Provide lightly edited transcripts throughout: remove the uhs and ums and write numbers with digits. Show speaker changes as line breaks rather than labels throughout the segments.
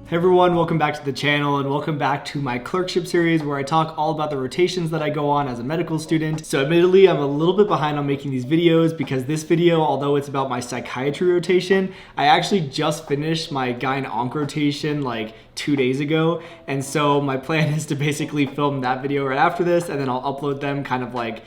Hey everyone, welcome back to the channel and welcome back to my clerkship series where I talk all about the rotations that I go on as a medical student. So admittedly, I'm a little bit behind on making these videos because this video, although it's about my psychiatry rotation, I actually just finished my gyne-onc rotation like 2 days ago. And so my plan is to basically film that video right after this and then I'll upload them kind of like,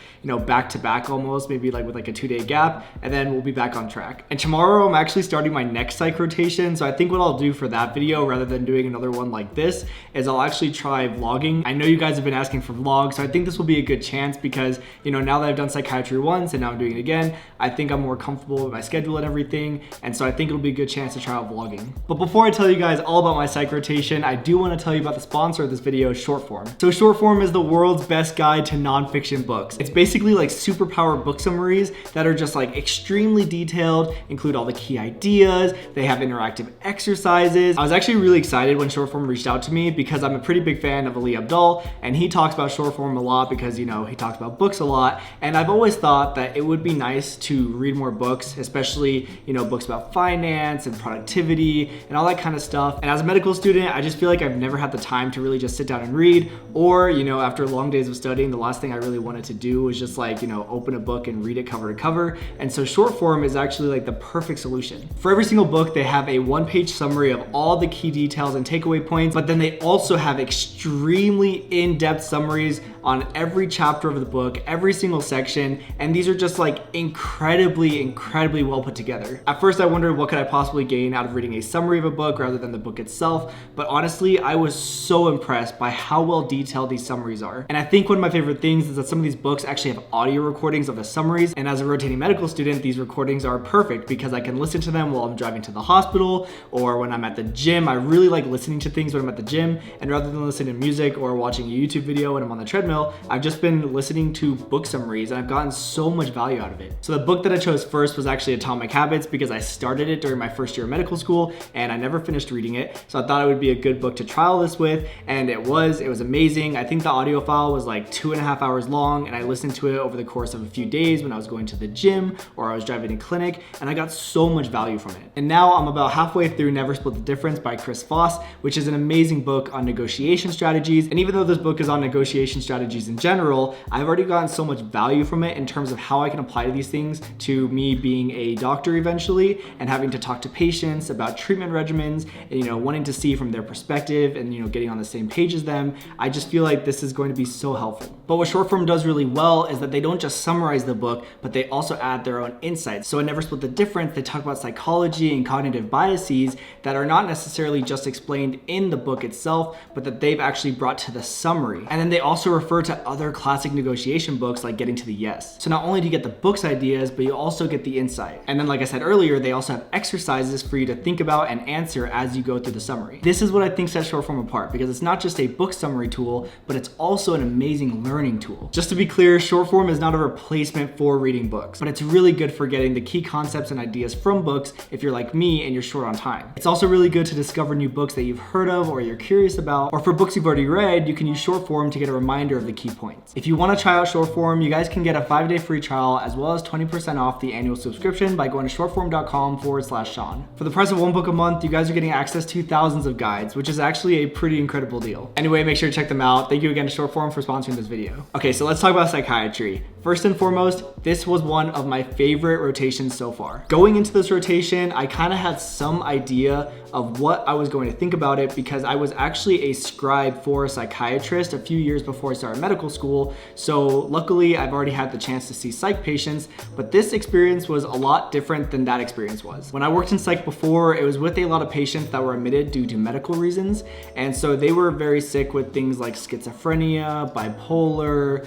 back to back almost, maybe like with like a 2-day gap, and then we'll be back on track. And tomorrow I'm actually starting my next psych rotation. So I think what I'll do for that video, rather than doing another one like this, is I'll actually try vlogging. I know you guys have been asking for vlogs, so I think this will be a good chance because, now that I've done psychiatry once and now I'm doing it again, I think I'm more comfortable with my schedule and everything. And so I think it'll be a good chance to try out vlogging. But before I tell you guys all about my psych rotation, I do want to tell you about the sponsor of this video, Shortform. So Shortform is the world's best guide to nonfiction books. It's basically like superpower book summaries that are just like extremely detailed, include all the key ideas, they have interactive exercises. I was actually really excited when Shortform reached out to me because I'm a pretty big fan of Ali Abdaal and he talks about Shortform a lot because, he talks about books a lot. And I've always thought that it would be nice to read more books, especially, books about finance and productivity and all that kind of stuff. And as a medical student, I just feel like I've never had the time to really just sit down and read, or, after long days of studying, the last thing I really wanted to do was just like, open a book and read it cover to cover. And so Shortform is actually like the perfect solution. For every single book, they have a one-page summary of all the key details and takeaway points, but then they also have extremely in-depth summaries on every chapter of the book, every single section, and these are just like incredibly well put together. At first I wondered what could I possibly gain out of reading a summary of a book rather than the book itself, but honestly I was so impressed by how well detailed these summaries are. And I think one of my favorite things is that some of these books actually have audio recordings of the summaries, and as a rotating medical student, these recordings are perfect because I can listen to them while I'm driving to the hospital or when I'm at the gym. I really like listening to things when I'm at the gym, and rather than listening to music or watching a YouTube video when I'm on the treadmill, I've just been listening to book summaries and I've gotten so much value out of it. So the book that I chose first was actually Atomic Habits because I started it during my first year of medical school and I never finished reading it. So I thought it would be a good book to trial this with, and it was amazing. I think the audio file was like 2.5 hours long and I listened to it over the course of a few days when I was going to the gym or I was driving to clinic, and I got so much value from it. And now I'm about halfway through Never Split the Difference by Chris Voss, which is an amazing book on negotiation strategies. And even though this book is on negotiation strategies in general, I've already gotten so much value from it in terms of how I can apply these things to me being a doctor eventually and having to talk to patients about treatment regimens and wanting to see from their perspective and getting on the same page as them. I just feel like this is going to be so helpful. But what Shortform does really well is that they don't just summarize the book, but they also add their own insights. So in Never Split the Difference, they talk about psychology and cognitive biases that are not necessarily just explained in the book itself, but that they've actually brought to the summary. And then they also refer to other classic negotiation books like Getting to the Yes. So not only do you get the book's ideas, but you also get the insight. And then like I said earlier, they also have exercises for you to think about and answer as you go through the summary. This is what I think sets Shortform apart because it's not just a book summary tool, but it's also an amazing learning tool. Just to be clear, Shortform is not a replacement for reading books, but it's really good for getting the key concepts and ideas from books if you're like me and you're short on time. It's also really good to discover new books that you've heard of or you're curious about, or for books you've already read, you can use Shortform to get a reminder of the key points. If you want to try out Shortform, you guys can get a 5-day free trial as well as 20% off the annual subscription by going to shortform.com/Shaun. For the price of one book a month, you guys are getting access to thousands of guides, which is actually a pretty incredible deal. Anyway, make sure to check them out. Thank you again to Shortform for sponsoring this video. Okay, so let's talk about psychiatry. First and foremost, this was one of my favorite rotations so far. Going into this rotation, I kind of had some idea of what I was going to think about it because I was actually a scribe for a psychiatrist a few years before I started medical school. So luckily I've already had the chance to see psych patients, but this experience was a lot different than that experience was. When I worked in psych before, it was with a lot of patients that were admitted due to medical reasons. And so they were very sick with things like schizophrenia, bipolar,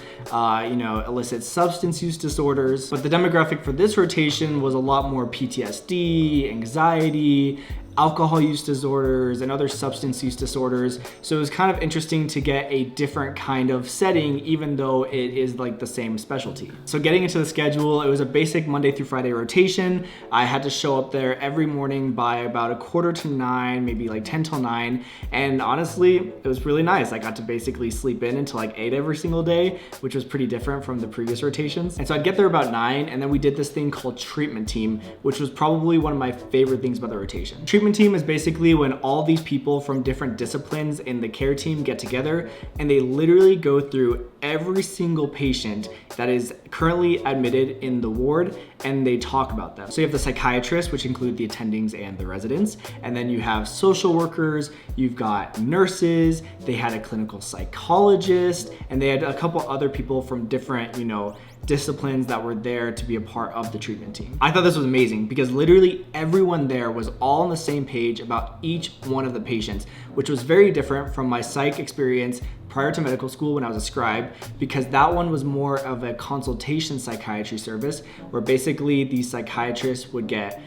illicit substance use disorders. But the demographic for this rotation was a lot more PTSD, anxiety, alcohol use disorders and other substance use disorders. So it was kind of interesting to get a different kind of setting, even though it is like the same specialty. So getting into the schedule, it was a basic Monday through Friday rotation. I had to show up there every morning by about 8:45, maybe like 10 till 9. And honestly, it was really nice. I got to basically sleep in until like 8 every single day, which was pretty different from the previous rotations. And so I'd get there about 9, and then we did this thing called treatment team, which was probably one of my favorite things about the rotation. Treatment treatment team is basically when all these people from different disciplines in the care team get together and they literally go through every single patient that is currently admitted in the ward and they talk about them. So you have the psychiatrist, which include the attendings and the residents, and then you have social workers, you've got nurses, they had a clinical psychologist, and they had a couple other people from different, disciplines that were there to be a part of the treatment team. I thought this was amazing because literally everyone there was all on the same page about each one of the patients, which was very different from my psych experience prior to medical school when I was a scribe, because that one was more of a consultation psychiatry service where basically the psychiatrist would get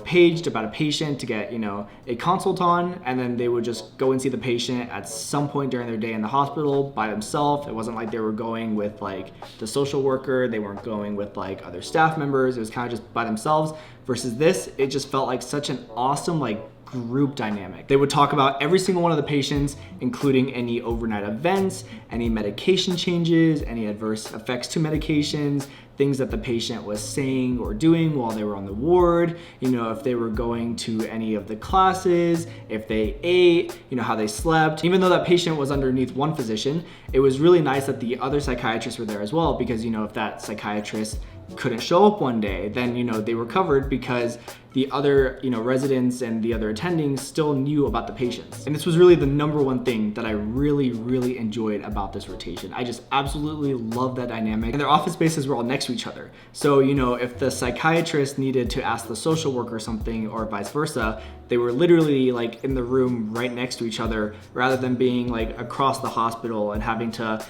paged about a patient to get, a consult on, and then they would just go and see the patient at some point during their day in the hospital by themselves. It wasn't like they were going with like the social worker, they weren't going with like other staff members, it was kind of just by themselves. Versus this, it just felt like such an awesome group dynamic. They would talk about every single one of the patients, including any overnight events, any medication changes, any adverse effects to medications, things that the patient was saying or doing while they were on the ward, if they were going to any of the classes, if they ate, how they slept. Even though that patient was underneath one physician, it was really nice that the other psychiatrists were there as well, because if that psychiatrist couldn't show up one day, then they were covered because the other residents and the other attendings still knew about the patients. And this was really the number one thing that I really enjoyed about this rotation. I just absolutely love that dynamic. And their office spaces were all next to each other. So if the psychiatrist needed to ask the social worker something or vice versa, they were literally in the room right next to each other, rather than being across the hospital and having to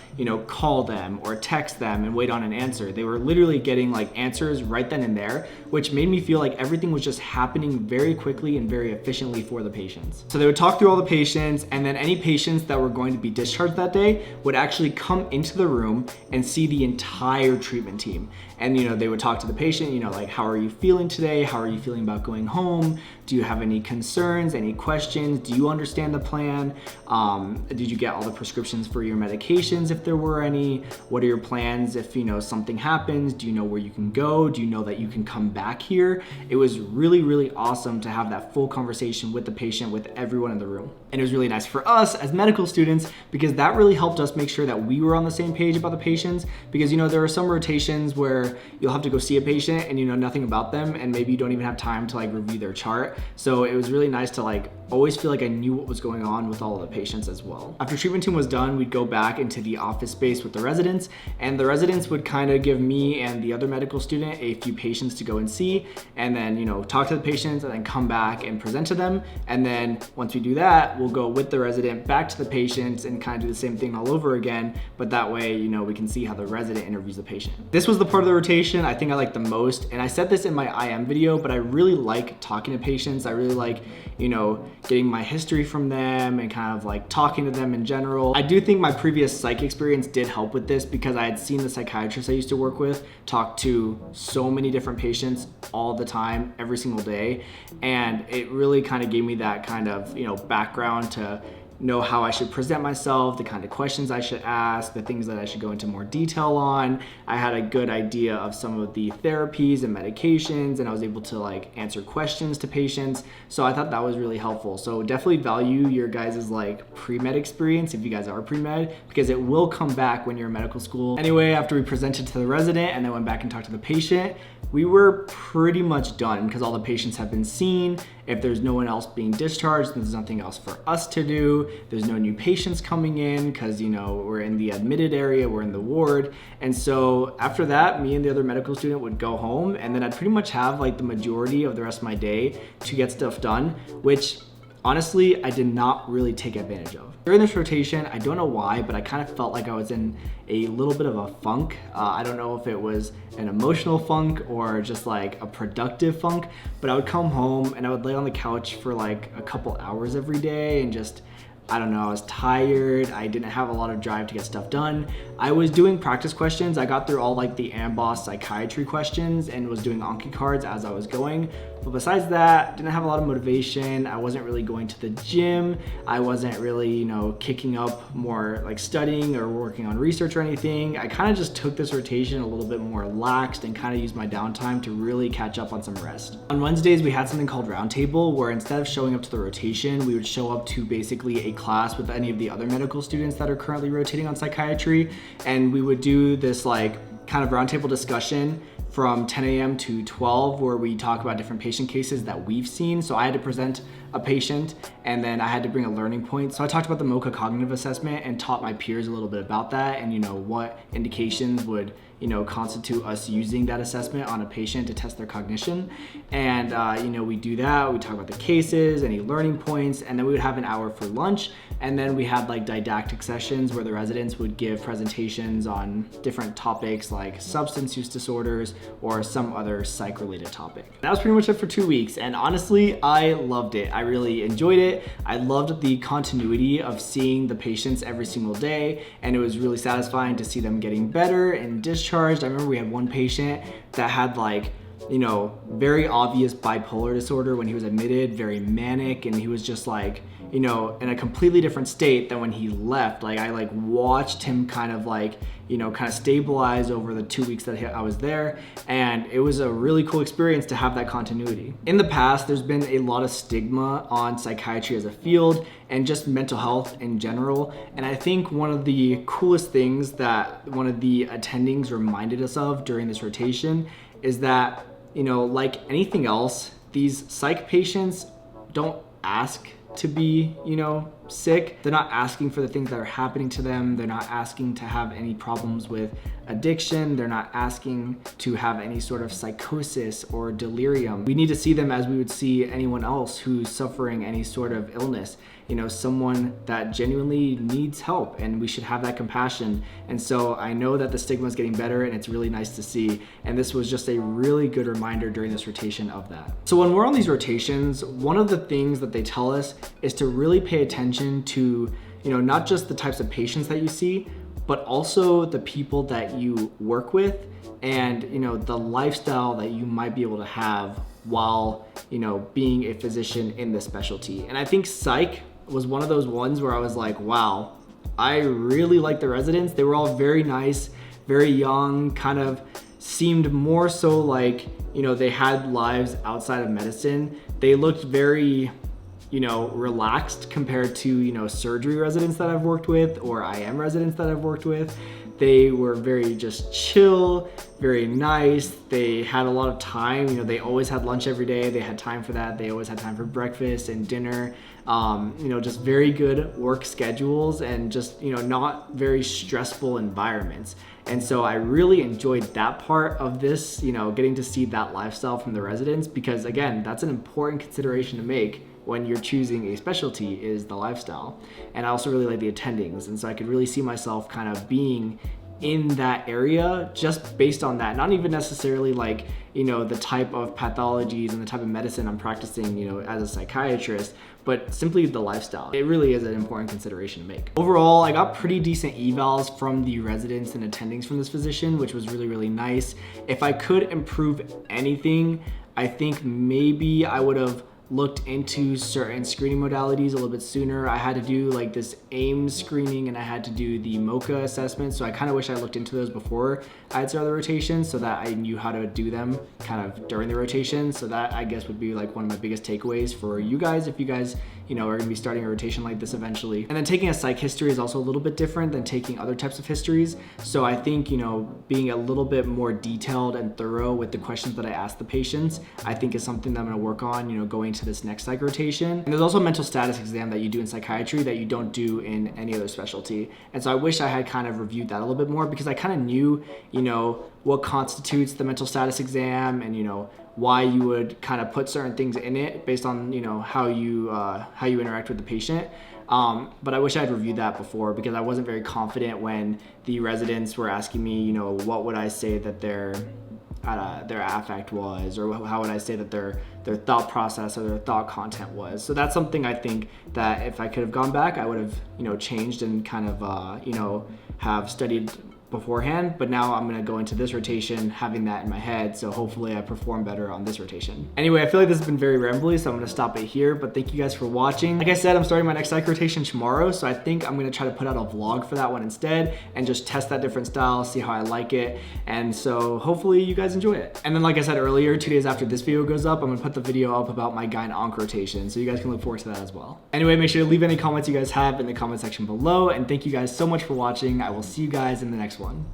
call them or text them and wait on an answer. They were literally getting answers right then and there, which made me feel like everything was just happening very quickly and very efficiently for the patients. So they would talk through all the patients, and then any patients that were going to be discharged that day would actually come into the room and see the entire treatment team. And they would talk to the patient, how are you feeling today? How are you feeling about going home? Do you have any concerns, any questions? Do you understand the plan? Did you get all the prescriptions for your medications if there were any? What are your plans if something happens? Do you know where you can go? Do you know that you can come back here? It was really awesome to have that full conversation with the patient, with everyone in the room. And it was really nice for us as medical students, because that really helped us make sure that we were on the same page about the patients, because there are some rotations where you'll have to go see a patient and you know nothing about them, and maybe you don't even have time to review their chart. So it was really nice to always feel like I knew what was going on with all of the patients as well. After treatment team was done, we'd go back into the office space with the residents, and the residents would kind of give me and the other medical student a few patients to go and see, and then talk to the patients and then come back and present to them. And then once we do that, we'll go with the resident back to the patients and kind of do the same thing all over again, but that way we can see how the resident interviews the patient. This was the part of the rotation I think I liked the most, and I said this in my IM video, but I really like talking to patients. I really like getting my history from them and kind of talking to them in general. I do think my previous psych experience did help with this, because I had seen the psychiatrist I used to work with talk to so many different patients all the time, every single day, and it really kind of gave me that kind of background to know how I should present myself, the kind of questions I should ask, the things that I should go into more detail on. I had a good idea of some of the therapies and medications, and I was able to answer questions to patients. So I thought that was really helpful. So definitely value your guys' pre-med experience if you guys are pre-med, because it will come back when you're in medical school. Anyway, after we presented to the resident and then went back and talked to the patient, we were pretty much done because all the patients have been seen. If there's no one else being discharged, there's nothing else for us to do. There's no new patients coming in because, we're in the admitted area, we're in the ward. And so after that, me and the other medical student would go home, and then I'd pretty much have the majority of the rest of my day to get stuff done, which honestly, I did not really take advantage of. During this rotation, I don't know why, but I kind of felt like I was in a little bit of a funk. I don't know if it was an emotional funk or just a productive funk, but I would come home and I would lay on the couch for a couple hours every day and just I don't know, I was tired. I didn't have a lot of drive to get stuff done. I was doing practice questions. I got through all like the AMBOSS psychiatry questions and was doing Anki cards as I was going. But besides that, didn't have a lot of motivation. I wasn't really going to the gym. I wasn't really, you know, kicking up more like studying or working on research or anything. I kind of just took this rotation a little bit more relaxed and kind of used my downtime to really catch up on some rest. On Wednesdays, we had something called Roundtable, where instead of showing up to the rotation, we would show up to basically a class with any of the other medical students that are currently rotating on psychiatry. And we would do this like kind of roundtable discussion from 10 a.m. to 12, where we talk about different patient cases that we've seen. So I had to present a patient and then I had to bring a learning point. So I talked about the MoCA cognitive assessment and taught my peers a little bit about that and, you know, what indications would, you know, constitute us using that assessment on a patient to test their cognition. And, you know, we do that. We talk about the cases, any learning points, and then we would have an hour for lunch. And then we had like didactic sessions where the residents would give presentations on different topics like substance use disorders or some other psych-related topic. That was pretty much it for 2 weeks. And honestly, I loved it. I really enjoyed it. I loved the continuity of seeing the patients every single day. And it was really satisfying to see them getting better and discharged. I remember we had one patient that had like, you know, very obvious bipolar disorder when he was admitted, very manic, and he was just like, you know, in a completely different state than when he left. Like I like watched him kind of like, you know, kind of stabilize over the 2 weeks that I was there. And it was a really cool experience to have that continuity. In the past, there's been a lot of stigma on psychiatry as a field and just mental health in general. And I think one of the coolest things that one of the attendings reminded us of during this rotation is that, you know, like anything else, these psych patients don't ask to be, you know, sick. They're not asking for the things that are happening to them. They're not asking to have any problems with addiction. They're not asking to have any sort of psychosis or delirium. We need to see them as we would see anyone else who's suffering any sort of illness, you know, someone that genuinely needs help, and we should have that compassion. And so I know that the stigma is getting better and it's really nice to see. And this was just a really good reminder during this rotation of that. So when we're on these rotations, one of the things that they tell us is to really pay attention to, you know, not just the types of patients that you see, but also the people that you work with and, you know, the lifestyle that you might be able to have while, you know, being a physician in this specialty. And I think psych was one of those ones where I was like, wow, I really like the residents. They were all very nice, very young, kind of seemed more so like, you know, they had lives outside of medicine. They looked very, you know, relaxed compared to, you know, surgery residents that I've worked with or IM residents that I've worked with. They were very just chill, very nice. They had a lot of time. You know, they always had lunch every day. They had time for that. They always had time for breakfast and dinner. You know, just very good work schedules and just, you know, not very stressful environments. And so I really enjoyed that part of this, you know, getting to see that lifestyle from the residents, because again, that's an important consideration to make when you're choosing a specialty, is the lifestyle. And I also really like the attendings. And so I could really see myself kind of being in that area just based on that, not even necessarily like, you know, the type of pathologies and the type of medicine I'm practicing, you know, as a psychiatrist, but simply the lifestyle. It really is an important consideration to make. Overall, I got pretty decent evals from the residents and attendings from this physician, which was really, really nice. If I could improve anything, I think maybe I would have looked into certain screening modalities a little bit sooner. I had to do like this AIM screening and I had to do the MoCA assessment. So I kind of wish I looked into those before I had started the rotation so that I knew how to do them kind of during the rotation. So that I guess would be like one of my biggest takeaways for you guys if you guys, you know, are gonna be starting a rotation like this eventually. And then taking a psych history is also a little bit different than taking other types of histories. So I think, you know, being a little bit more detailed and thorough with the questions that I ask the patients, I think is something that I'm gonna work on, you know, going to this next psych rotation. And there's also a mental status exam that you do in psychiatry that you don't do in any other specialty. And so I wish I had kind of reviewed that a little bit more, because I kind of knew, you know, what constitutes the mental status exam and, you know, why you would kind of put certain things in it based on, you know, how you interact with the patient. But I wish I had reviewed that before, because I wasn't very confident when the residents were asking me, you know, what would I say that their their affect was, or how would I say that their thought process or their thought content was. So that's something I think that if I could have gone back, I would have, you know, changed and kind of, you know, have studied beforehand. But now I'm gonna go into this rotation having that in my head, so hopefully I perform better on this rotation. Anyway, I feel like this has been very rambly, so I'm gonna stop it here, but thank you guys for watching. Like I said, I'm starting my next psych rotation tomorrow, so I think I'm gonna try to put out a vlog for that one instead and just test that different style, see how I like it, and so hopefully you guys enjoy it. And then like I said earlier, 2 days after this video goes up, I'm gonna put the video up about my gyne-onc rotation, so you guys can look forward to that as well. Anyway, make sure to leave any comments you guys have in the comment section below, and thank you guys so much for watching. I will see you guys in the next one.